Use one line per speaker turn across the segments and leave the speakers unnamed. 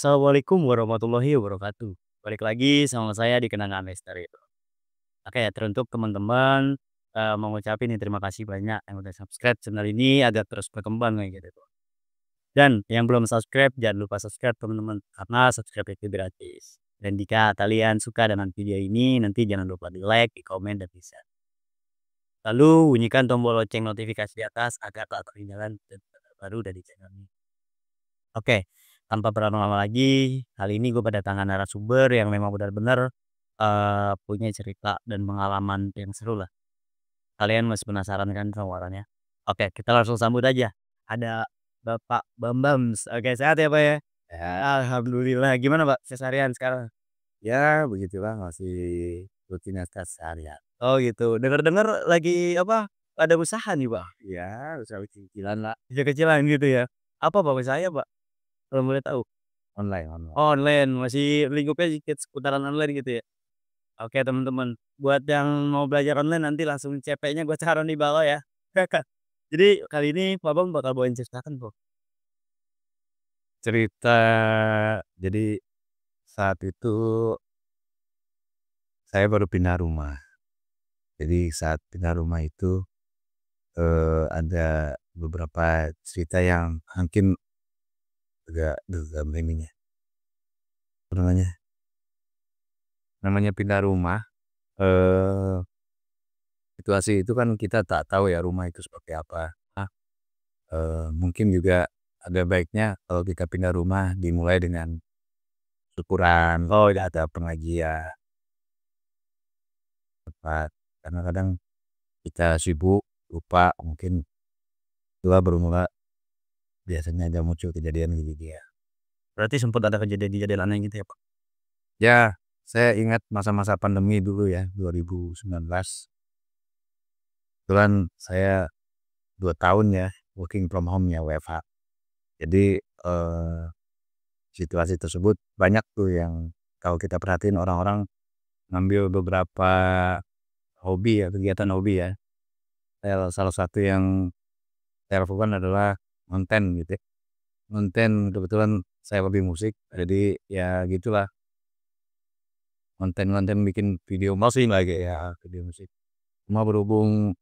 Assalamualaikum warahmatullahi wabarakatuh. Balik lagi sama saya di Kenangan Misteri. Oke, teruntuk teman-teman, mau ngucapin nih terima kasih banyak yang udah subscribe channel ini agar terus berkembang kayak gitu. Dan yang belum subscribe jangan lupa subscribe teman-teman, karena subscribe itu gratis. Dan jika kalian suka dengan video ini, nanti jangan lupa di-like, di-komen, dan di-share. Lalu bunyikan tombol lonceng notifikasi di atas agar tak ketinggalan video terbaru dari channel ini. Oke, tanpa berlama-lama lagi, kali ini gue kedatangan narasumber yang memang benar-benar punya cerita dan pengalaman yang seru lah. Kalian masih penasaran kan sama orangnya? Oke, kita langsung sambut aja. Ada Bapak Bambams. Oke, sehat ya Pak ya?
Ya,
Alhamdulillah. Gimana Pak keseharian sekarang?
ya begitulah masih rutinitas seharian.
Oh gitu. Dengar-dengar lagi apa? Ada usaha nih Pak?
Ya, usaha cicilan lah,
Kecil-kecilan gitu ya? Apa Pak usahanya Pak? Kalau boleh tahu?
online.
Online, masih lingkupnya sedikit seputaran online gitu ya? Oke teman-teman, buat yang mau belajar online nanti langsung CP-nya gue taruh di bawah ya. Jadi kali ini Pak Bang bakal bawain cerita kan Bang?
Cerita, jadi saat itu saya baru pindah rumah. Jadi saat pindah rumah itu ada beberapa cerita yang mungkin agak merinding ya. Apa namanya pindah rumah, eh situasi itu kan kita tak tahu ya rumah itu seperti apa. Mungkin juga ada baiknya kalau kita pindah rumah dimulai dengan syukuran,
Oh
tidak
iya.
ada pengajian tepat. Karena kadang kita sibuk, lupa, mungkin itulah bermula biasanya ada muncul kejadian gitu ya.
Berarti sempat ada kejadian-kejadian aneh gitu ya Pak?
Ya, saya ingat masa-masa pandemi dulu ya, 2019. Kebetulan saya 2 tahun ya working from home ya, WFH. Jadi situasi tersebut banyak tuh yang kalau kita perhatiin orang-orang ngambil beberapa hobi ya, kegiatan hobi ya. Salah satu yang saya lakukan adalah konten gitu ya. Konten kebetulan saya hobi musik, jadi ya gitulah, konten-konten bikin video musik lagi ya, video musik. Cuma berhubung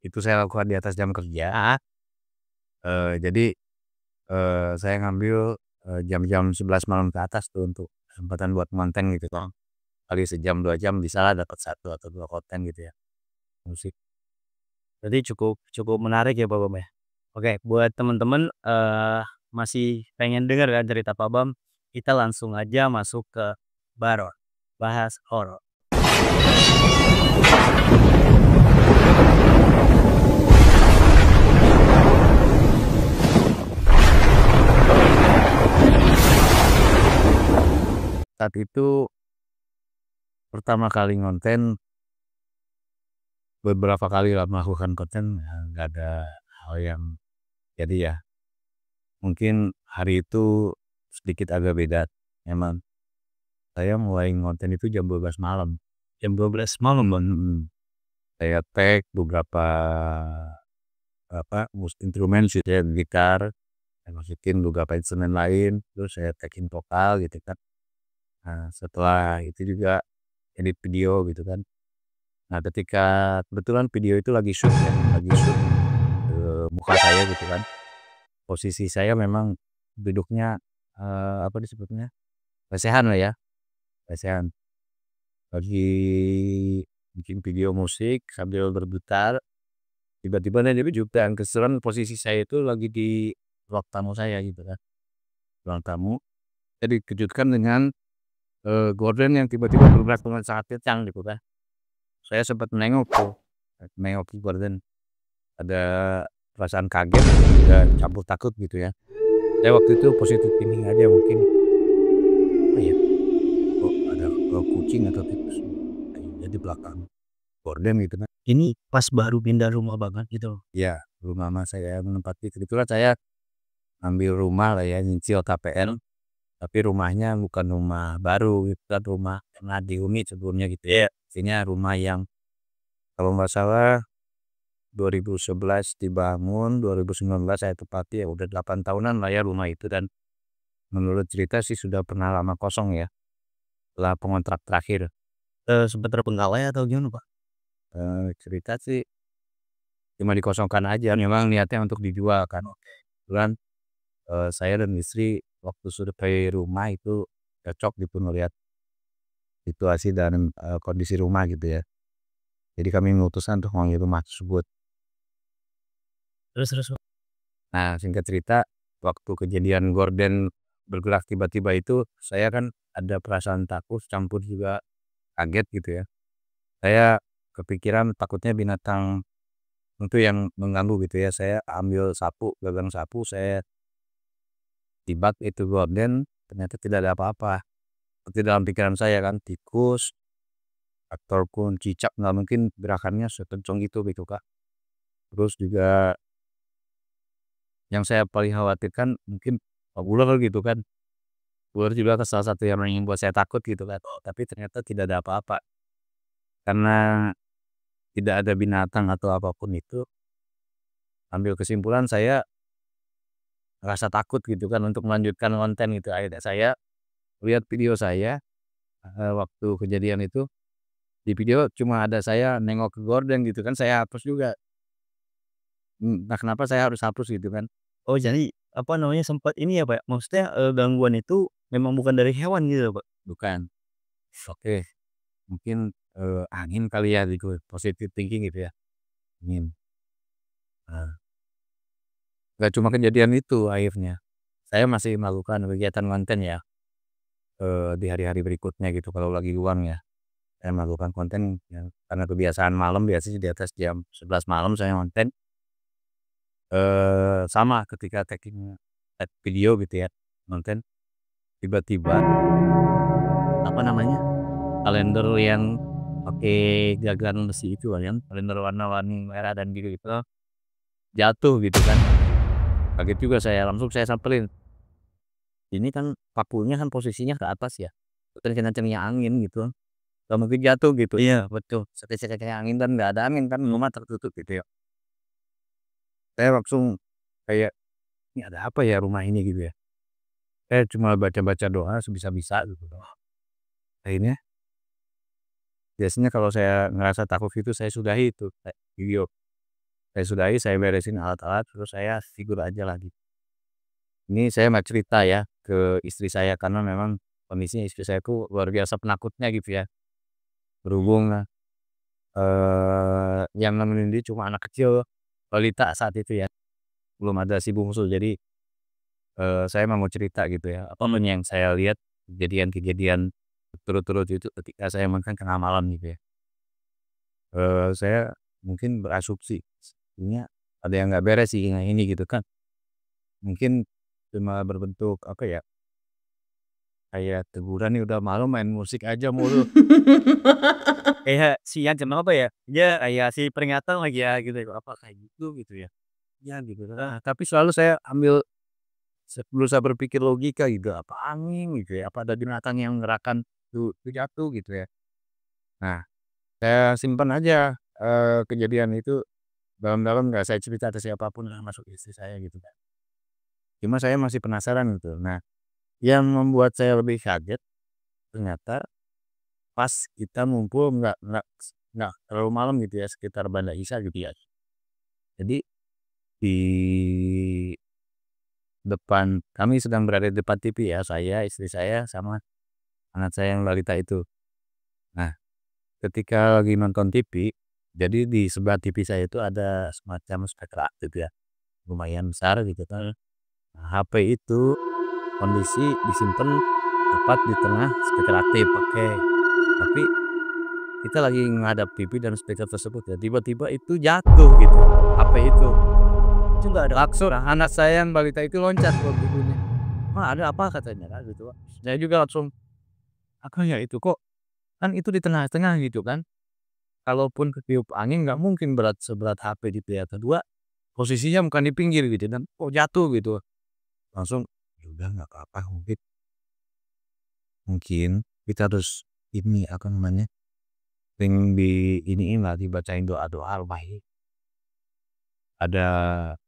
itu saya lakukan di atas jam kerja, jadi saya ngambil jam-jam 11 malam ke atas tuh untuk kesempatan buat konten gitu kan. Kali sejam 2 jam bisalah dapat 1 atau 2 konten gitu ya, musik.
Berarti cukup cukup menarik ya Pak Bam ya? Oke, buat teman-teman, masih pengen dengar kan cerita Pak Bam, kita langsung aja masuk ke Baron, bahas horor.
Saat itu pertama kali ngonten, beberapa kali lah melakukan konten, nggak ada hal yang jadi ya. Mungkin hari itu sedikit agak beda. Memang saya mulai ngonten itu jam 12 malam.
Jam 12 malam Bang?
Saya tag beberapa instrumen sih ya, gitar, saya masukin beberapa instrumen lain, terus saya tagin vokal gitu kan. Nah, setelah itu juga edit video gitu kan. Nah, ketika kebetulan video itu lagi shoot ya, lagi shoot muka saya gitu kan. Posisi saya memang duduknya apa disebutnya, lesehan lah ya, lesehan. Lagi bikin video musik sambil bergitar, tiba-tiba nih dia juga kebetulan posisi saya itu lagi di ruang tamu saya gitu kan, ruang tamu. Saya dikejutkan dengan gorden yang tiba-tiba bergerak dengan sangat kencang gitu kan. Saya sempat menengok tuh, menengok ke gorden. Ada perasaan kaget dan campur takut gitu ya. Saya waktu itu positif thinking aja mungkin, "Oh ya, kok ada kucing atau tikus ada di belakang gorden," gitu kan.
Ini pas baru pindah rumah banget gitu?
Ya, rumah mama saya menempati, kebetulan saya ngambil rumah lah ya, nyicil KPR, tapi rumahnya bukan rumah baru gitu kan, rumah pernah dihuni sebelumnya gitu ya. Artinya rumah yang kalau nggak salah 2011 dibangun, 2019 saya tepati ya udah 8 tahunan lah ya rumah itu. Dan menurut cerita sih sudah pernah lama kosong ya, setelah pengontrak terakhir.
Sempet terbengkalai atau gimana, Pak?
Cerita sih cuma dikosongkan aja, memang niatnya untuk dijual kan. Kebetulan, saya dan istri waktu survei rumah itu cocok gitu ngelihat situasi dan, kondisi rumah gitu ya. Jadi kami memutuskan untuk mengambil rumah tersebut.
Terus, Pak?
Nah, singkat cerita, waktu kejadian gorden bergerak tiba-tiba itu, saya kan ada perasaan takut campur juga kaget gitu ya. Saya kepikiran takutnya binatang itu yang mengganggu gitu ya. Saya ambil sapu, gagang sapu, saya tibak itu gorden, ternyata tidak ada apa-apa. Seperti dalam pikiran saya kan, tikus ataupun cicak nggak mungkin gerakannya sekencang itu gitu Kak. Terus juga yang saya paling khawatirkan mungkin ular gitu kan. Ular juga kan salah satu yang membuat saya takut gitu kan. Tapi ternyata tidak ada apa-apa. Karena tidak ada binatang atau apapun itu, ambil kesimpulan saya ngerasa takut gitu kan untuk melanjutkan konten gitu. Akhirnya saya lihat video saya, waktu kejadian itu, di video cuma ada saya nengok ke gorden gitu kan, saya hapus juga. Entah kenapa saya harus hapus gitu kan.
Oh, jadi, apa namanya, sempat ini ya, Pak, maksudnya, gangguan itu memang bukan dari hewan gitu, Pak?
Bukan. Oke, mungkin, angin kali ya gitu, positive thinking gitu ya, angin. Nah, nggak cuma kejadian itu akhirnya, saya masih melakukan kegiatan konten ya, di hari-hari berikutnya gitu kalau lagi luang ya. Saya melakukan konten yang karena kebiasaan malam biasanya di atas jam 11 malam saya konten, sama ketika tag video gitu ya, konten, tiba-tiba, apa namanya, kalender yang pakai gagang besi itu kan, yang kalender warna-warni merah dan biru itu jatuh gitu kan. Kaget juga saya, langsung saya samperin. Ini kan pakunya kan posisinya ke atas ya, terus kencang-kencangnya angin gitu, nggak mungkin jatuh gitu.
Iya, betul.
Sekecil-kecilnya angin dan nggak ada angin kan, rumah tertutup gitu ya. Saya langsung kayak, "Ini ada apa ya rumah ini?" Gitu ya. Saya cuma baca-baca doa sebisa-bisa gitu loh. Akhirnya biasanya kalau saya ngerasa takut gitu saya sudahi itu video. Saya sudahi, saya beresin alat-alat, terus saya tidur aja lagi. Ini saya nggak cerita ya ke istri saya karena memang kondisinya istri saya tuh luar biasa penakutnya gitu ya. Berhubung, yang nemenin dia cuma anak kecil, balita saat itu ya, belum ada si bungsu. Jadi, saya emang mau cerita gitu ya, apa yang saya lihat kejadian-kejadian berturut-turut itu ketika saya makan tengah malam gitu ya. Saya mungkin berasumsi, sepertinya ada yang nggak beres sih yang ini gitu kan. Mungkin cuma berbentuk apa ya, kayak teguran, "Nih udah malam main musik aja mulu."
Kayak si Yansen apa ya, dia kayak si peringatan lagi ya gitu ya, apa kayak gitu ya?
Ya gitu kan. Tapi selalu saya ambil berusaha berpikir logika gitu, apa angin gitu ya, apa ada binatang yang gerakan itu jatuh gitu ya. Nah, saya simpan aja, kejadian itu dalam-dalam, nggak saya cerita ke siapapun termasuk istri saya gitu kan. Cuma saya masih penasaran gitu. Nah, yang membuat saya lebih kaget ternyata pas kita ngumpul nggak terlalu malam gitu ya, sekitar banda Isya gitu ya. Jadi di depan kami sedang berada di depan TV ya, saya, istri saya, sama anak saya yang balita itu. Nah, ketika lagi nonton TV, jadi di sebelah TV saya itu ada semacam speaker gitu ya, lumayan besar gitu kan. Nah, HP itu kondisi disimpan tepat di tengah speaker aktif, oke. Tapi kita lagi ngadap TV dan speaker tersebut ya, tiba-tiba itu jatuh gitu, HP itu.
Itu nggak ada
Langsung anak saya yang balita itu loncat ke pintunya. "Ma, ada apa?" katanya kan gitu, Pak. Saya juga langsung, "Apa ya itu? Kok kan itu di tengah-tengah," gitu kan. Kalaupun ketiup angin nggak mungkin seberat HP gitu ya. Kedua, posisinya bukan di pinggir gitu dan kok jatuh gitu. Langsung, "Ya udah nggak apa-apa, mungkin mungkin kita harus ini, apa namanya, sering diiniin lah, dibacain doa-doa baik. Ada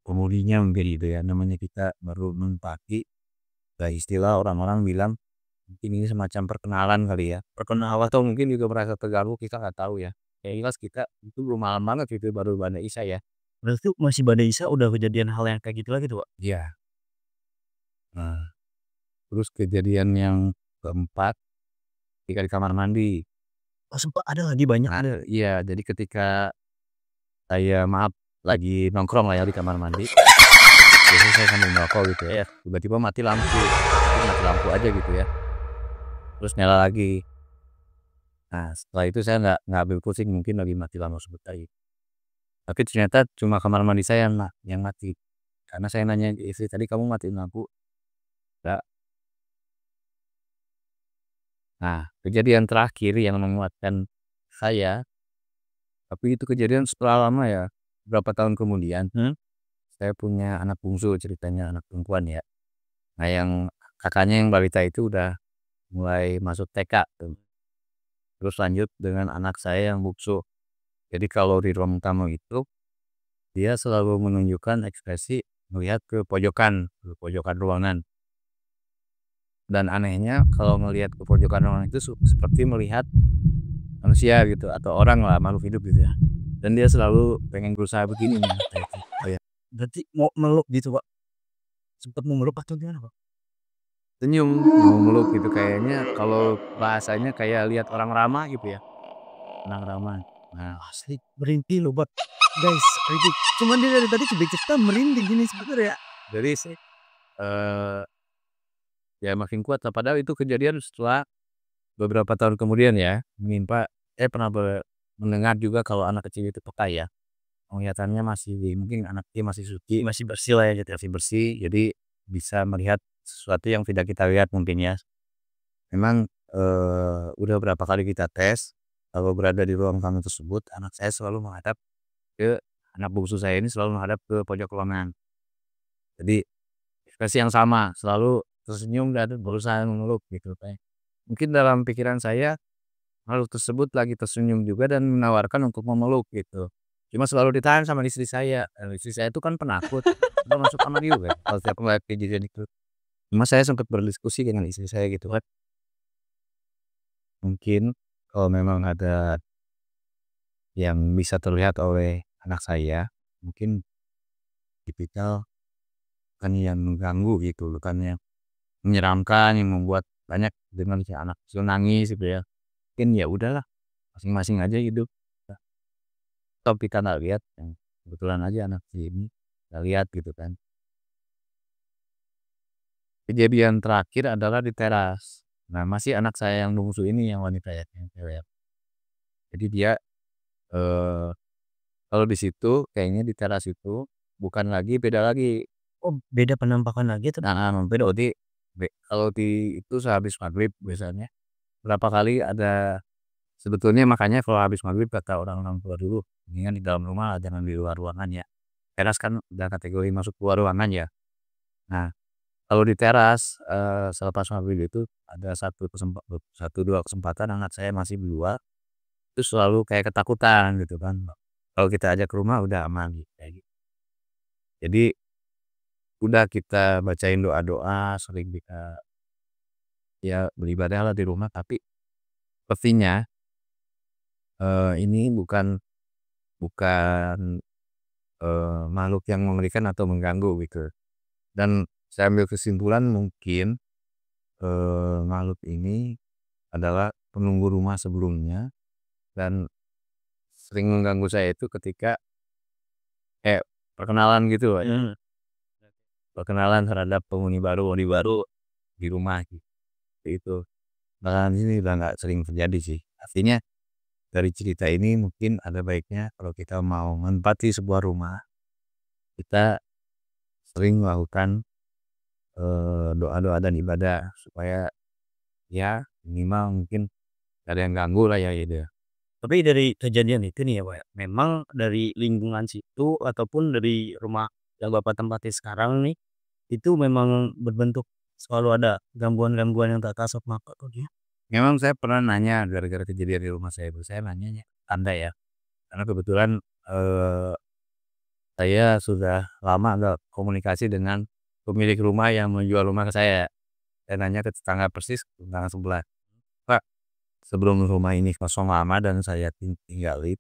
penghuninya mungkin gitu ya, namanya kita baru menempati istilah orang-orang bilang mungkin ini semacam perkenalan kali ya, perkenalan atau mungkin juga merasa terganggu, kita nggak tahu ya. Yang jelas kita itu belum malam banget gitu baru Banda Isya ya.
Berarti masih Banda Isya udah kejadian hal yang kayak gitu lagi tuh, Pak?
Iya. Nah, terus kejadian yang keempat ketika di kamar mandi.
Oh sempat ada lagi banyak
Nah,
ada?
iya, jadi ketika saya maaf lagi nongkrong lah ya di kamar mandi, biasanya saya sambil ngerokok gitu ya,
Iya.
tiba-tiba mati lampu, tapi mati lampu aja gitu ya, terus nyala lagi. Nah, setelah itu saya nggak ambil pusing, mungkin lagi mati lampu sebentar gitu. Tapi ternyata cuma kamar mandi saya yang mati. Karena saya nanya ke istri, "Tadi kamu matiin lampu?" "Enggak." Nah, kejadian terakhir yang menguatkan saya, tapi itu kejadian setelah lama ya, berapa tahun kemudian, saya punya anak bungsu ceritanya, anak perempuan ya. Nah, yang kakaknya yang balita itu udah mulai masuk TK tuh. Terus lanjut dengan anak saya yang bungsu. Jadi kalau di ruang tamu itu, dia selalu menunjukkan ekspresi melihat ke pojokan ruangan. Dan anehnya kalau melihat ke pojokan ruangan itu seperti melihat manusia gitu atau orang lah, makhluk hidup gitu ya. Dan dia selalu pengen berusaha begini nih mata itu. Oh ya,
Berarti mau meluk gitu, Pak? Sempet mau meluk atau gimana, Pak?
senyum, mau meluk gitu kayaknya kalau bahasanya kayak lihat orang ramah gitu ya, orang ramah. Nah,
Asli merinding loh, Pak. Guys, merinding. Cuman dia dari tadi cerita merinding gini sebenarnya.
jadi sih ya makin kuat lah. Padahal itu kejadian setelah beberapa tahun kemudian ya, menimpa pernah mendengar juga kalau anak kecil itu peka ya. Penglihatannya masih mungkin anaknya masih suci,
Masih bersih lah ya gitu ya.
masih bersih, jadi bisa melihat sesuatu yang tidak kita lihat mungkin ya. Memang, udah berapa kali kita tes, kalau berada di ruang tamu tersebut, anak saya selalu menghadap ke anak bungsu saya ini selalu menghadap ke pojok ruangan. Jadi, ekspresi yang sama, selalu tersenyum dan berusaha memeluk gitu Teh. Mungkin dalam pikiran saya, makhluk tersebut lagi tersenyum juga dan menawarkan untuk memeluk gitu. Cuma selalu ditahan sama istri saya, istri saya itu kan penakut, udah masuk kamar juga kalau setiap ngeliat kejadian itu. Cuma saya sempat berdiskusi dengan istri saya gitu kan, mungkin kalau memang ada yang bisa terlihat oleh anak saya, mungkin tipikal bukan yang mengganggu gitu, bukan yang menyeramkan, yang membuat banyak dengan si anak kecil nangis gitu ya. Mungkin ya udahlah, masing-masing aja hidup. Toh kita nggak lihat, kebetulan aja anak si ini nggak lihat gitu kan. Kejadian terakhir adalah di teras. Nah, masih anak saya yang bungsu ini yang wanita ya, yang cewek. Jadi dia, eee, kalau di situ kayaknya di teras itu bukan lagi beda lagi.
Oh beda penampakan lagi tuh?
Nah, beda di kalau di itu sehabis maghrib biasanya, berapa kali ada sebetulnya makanya kalau habis maghrib kata orang-orang tua dulu, mendingan di dalam rumah lah, jangan di luar ruangan ya. Teras kan udah kategori masuk luar ruangan ya. Nah, kalau di teras, selepas maghrib itu ada satu 2 kesempatan anak saya masih berdua, itu selalu kayak ketakutan gitu kan. Kalau kita ajak ke rumah udah aman gitu, kayak gitu. Jadi udah kita bacain doa-doa, sering kita ya beribadah lah di rumah, tapi sepertinya, ini bukan, makhluk yang mengerikan atau mengganggu gitu. Dan saya ambil kesimpulan mungkin, makhluk ini adalah penunggu rumah sebelumnya dan sering mengganggu saya itu ketika kayak perkenalan gitu Pak ya,
Mhm.
perkenalan terhadap penghuni baru di rumah gitu, itu. Belakangan ini udah nggak sering terjadi sih. Artinya dari cerita ini mungkin ada baiknya kalau kita mau menempati sebuah rumah, kita sering melakukan, doa-doa dan ibadah supaya ya minimal mungkin gak ada yang ganggu lah ya gitu ya.
Tapi dari kejadian itu nih ya, Pak, ya, memang dari lingkungan situ ataupun dari rumah yang Bapak tempati sekarang nih, itu memang berbentuk selalu ada gangguan-gangguan yang tak kasat mata tuh dia?
Memang saya pernah nanya gara-gara kejadian di rumah saya itu, saya nanyanya tanda ya, karena kebetulan, eee, saya sudah lama nggak komunikasi dengan pemilik rumah yang menjual rumah ke saya. saya nanya ke tetangga persis tetangga sebelah, "Pak, sebelum rumah ini kosong lama dan saya tinggali,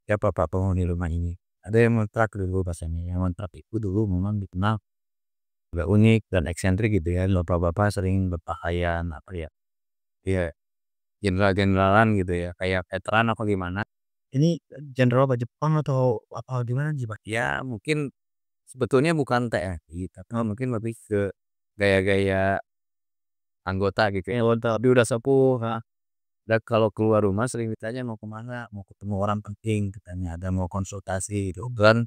siapa Pak penghuni rumah ini?" Ada yang ngontrak dulu pasalnya, yang ngontrak itu dulu memang dikenal agak unik dan eksentrik gitu ya, bapak-bapak sering berpakaian apa ya, ya jenderal-jeneralan gitu ya, kayak veteran apa gimana.
Ini jenderal apa Jepang atau apa gimana sih, Pak?
Ya mungkin sebetulnya bukan TNI, tapi mungkin lebih ke gaya-gaya anggota gitu ya.
Tapi udah sepuh, heeh.
Dan kalau keluar rumah sering ditanya, "Mau kemana?" "Mau ketemu orang penting," katanya, "ada mau konsultasi," gitu kan.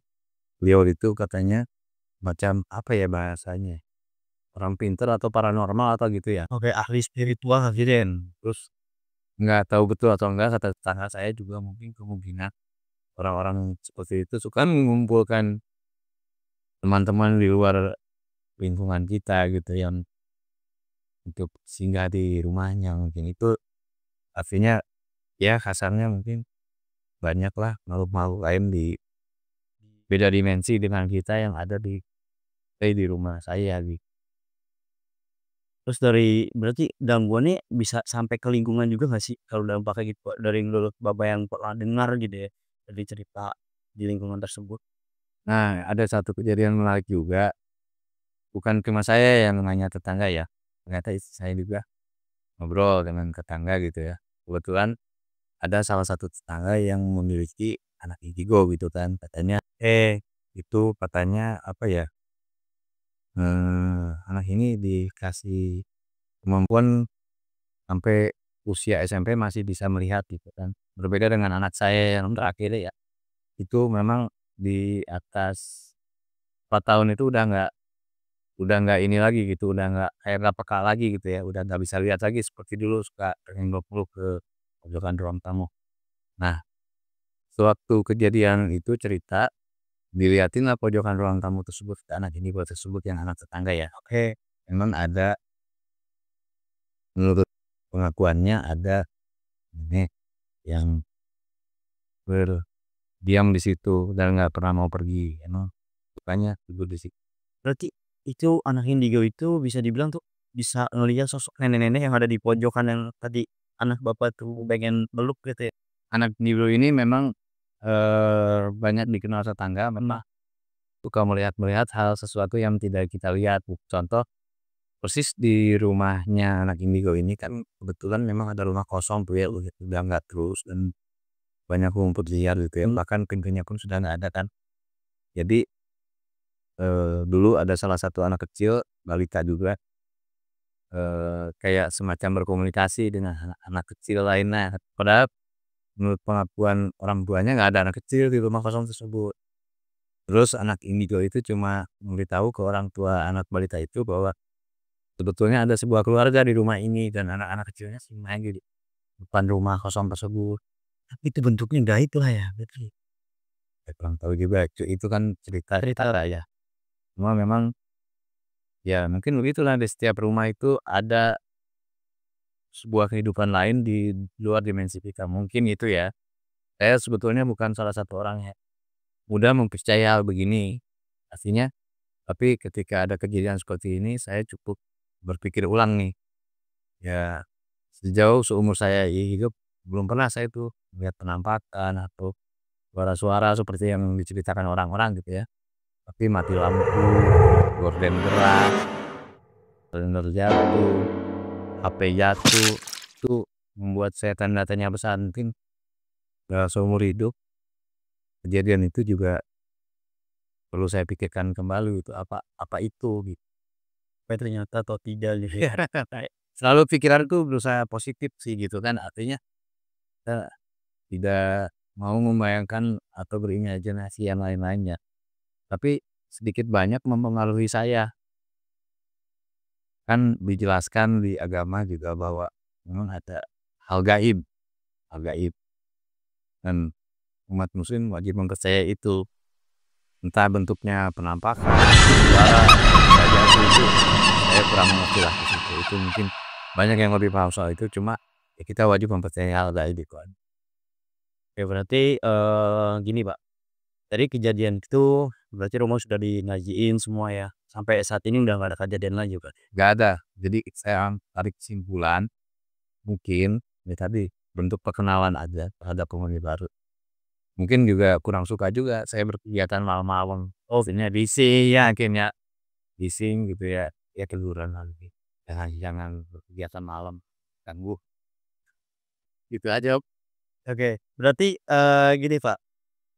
Beliau itu katanya macam apa ya bahasanya, orang pinter atau paranormal atau gitu ya.
Oke, ahli spiritual gitu ya?
Terus nggak tahu betul atau enggak kata tetangga saya juga mungkin kemungkinan orang-orang seperti itu suka mengumpulkan teman-teman di luar lingkungan kita gitu yang untuk singgah di rumahnya mungkin itu artinya ya kasarnya mungkin banyaklah makhluk-makhluk lain di beda dimensi dengan kita yang ada di rumah saya gitu.
Terus dari berarti gangguannya bisa sampai ke lingkungan juga nggak sih kalau dampaknya gitu, Pak? Dari menurut Bapak yang pernah dengar gitu ya, dari cerita di lingkungan tersebut.
Nah, ada satu kejadian menarik juga, bukan cuma saya yang nanya tetangga ya, ternyata istri saya juga ngobrol dengan tetangga gitu ya. Kebetulan ada salah satu tetangga yang memiliki anak indigo gitu kan, katanya, itu katanya apa ya, anak ini dikasih kemampuan sampai usia SMP masih bisa melihat gitu kan. Berbeda dengan anak saya yang terakhir ya, itu memang di atas 4 tahun itu udah nggak ini lagi gitu, udah nggak kayak nggak peka lagi gitu ya, udah nggak bisa lihat lagi seperti dulu suka nengok-nengok ke pojokan ruang tamu. Nah, sewaktu kejadian itu cerita, dilihatin lah pojokan ruang tamu tersebut ke anak indigo tersebut yang anak tetangga ya. Oke, memang ada menurut pengakuannya ada nenek yang berdiam di situ dan nggak pernah mau pergi, emang sukanya tidur di situ.
Berarti itu anak indigo itu bisa dibilang tuh bisa ngelihat sosok nenek-nenek yang ada di pojokan yang tadi anak Bapak tuh pengen peluk gitu ya?
Anak indigo ini memang, banyak dikenal tetangga memang suka melihat-melihat hal sesuatu yang tidak kita lihat. Contoh, persis di rumahnya anak indigo ini kan kebetulan memang ada rumah kosong tuh ya, udah nggak terus dan banyak rumput liar gitu ya, bahkan pintunya pun sudah nggak ada kan. Jadi, dulu ada salah satu anak kecil, balita juga, kayak semacam berkomunikasi dengan anak-anak kecil lainnya. Padahal menurut pengakuan orang tuanya nggak ada anak kecil di rumah kosong tersebut. Terus anak indigo itu cuma memberitahu ke orang tua anak balita itu bahwa sebetulnya ada sebuah keluarga di rumah ini dan anak-anak kecilnya sering main di depan rumah kosong tersebut.
Tapi itu bentuknya gaib lah ya berarti?
Saya kurang tahu juga, itu kan cerita
Cerita.
tetangga ya. Cuma memang ya mungkin begitulah di setiap rumah itu ada sebuah kehidupan lain di luar dimensi kita, mungkin itu ya. Saya sebetulnya bukan salah satu orang yang mudah mempercayai hal begini. Artinya tapi ketika ada kejadian seperti ini saya cukup berpikir ulang nih. Ya sejauh seumur saya hidup belum pernah saya tuh melihat penampakan atau suara-suara seperti yang diceritakan orang-orang gitu ya. Tapi mati lampu, gorden gerak, kalender jatuh, HP jatuh, itu membuat saya tanda tanya besar. Mungkin seumur hidup kejadian itu juga perlu saya pikirkan kembali itu apa apa itu gitu.
Tapi ternyata atau tidak gitu ya?
Selalu pikiranku berusaha positif sih gitu kan, artinya kita tidak mau membayangkan atau berimajinasi yang lain-lainnya. Tapi sedikit banyak mempengaruhi saya. Kan dijelaskan di agama juga bahwa memang ada hal gaib dan umat muslim wajib mempercayai itu. Entah bentuknya penampakan, suara, benda jatuh itu saya kurang mengerti lah di situ. Itu mungkin banyak yang lebih paham soal itu, cuma ya kita wajib mempercayai hal gaib itu kan.
Oke berarti, gini Pak, tadi kejadian itu berarti rumah sudah dinajiin semua ya, sampai saat ini udah nggak ada kejadian lagi berarti?
Nggak ada. Jadi saya tarik kesimpulan, mungkin ya tadi bentuk perkenalan aja terhadap penghuni baru. Mungkin juga kurang suka juga saya berkegiatan malam-malam.
Oh,
Maksudnya bising ya mungkin ya, bising gitu ya, ya teguran nanti. Jangan jangan berkegiatan malam, ganggu. Gitu aja.
oke. Berarti, gini Pak,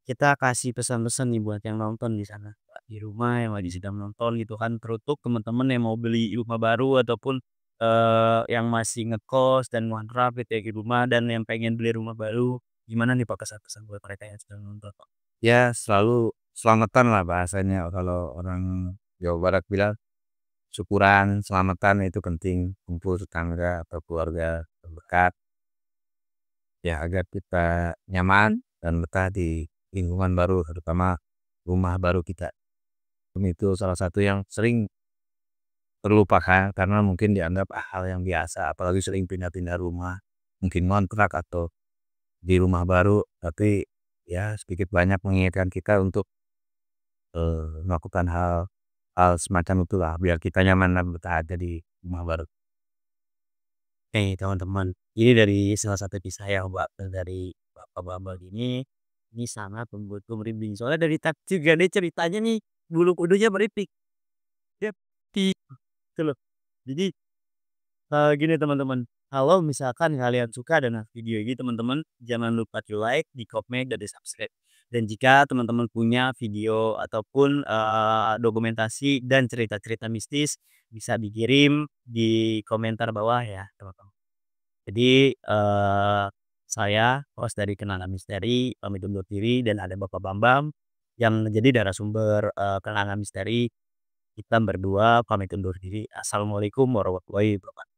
kita kasih pesan-pesan nih buat yang nonton di sana, Pak, di rumah yang lagi sedang nonton gitu kan, teruntuk teman-teman yang mau beli rumah baru ataupun, yang masih ngekos dan ngontrak gitu ya di rumah dan yang pengen beli rumah baru, gimana nih Pak kesan-pesan buat mereka yang sedang nonton, Pak?
Ya selalu selamatan lah bahasanya kalau orang Jawa Barat bilang, syukuran, selamatan itu penting, kumpul tetangga atau keluarga terdekat, ya agar kita nyaman dan betah di lingkungan baru, terutama rumah baru kita. Itu salah satu yang sering terlupakan karena mungkin dianggap hal yang biasa, apalagi sering pindah-pindah rumah, mungkin ngontrak atau di rumah baru, tapi ya sedikit banyak mengingatkan kita untuk melakukan hal hal semacam itulah biar kita nyaman dan betah aja di rumah baru.
Teman-teman, ini dari salah satu kisah yang dari Bapak Bambang ini sangat membuatku merinding. Soalnya dari tadi juga nih ceritanya nih, bulu kudunya meripik. Dia gitu loh. Jadi, gini teman-teman, kalau misalkan kalian suka dengan video ini teman-teman, jangan lupa di like, di komen, dan di subscribe. Dan jika teman-teman punya video ataupun dokumentasi dan cerita-cerita mistis, bisa dikirim di komentar bawah ya teman-teman. Jadi, saya host dari Kenanga Misteri pamit undur diri dan ada Bapak Bambang yang menjadi narasumber, Kenanga Misteri. Kita berdua pamit undur diri. Assalamualaikum warahmatullahi wabarakatuh.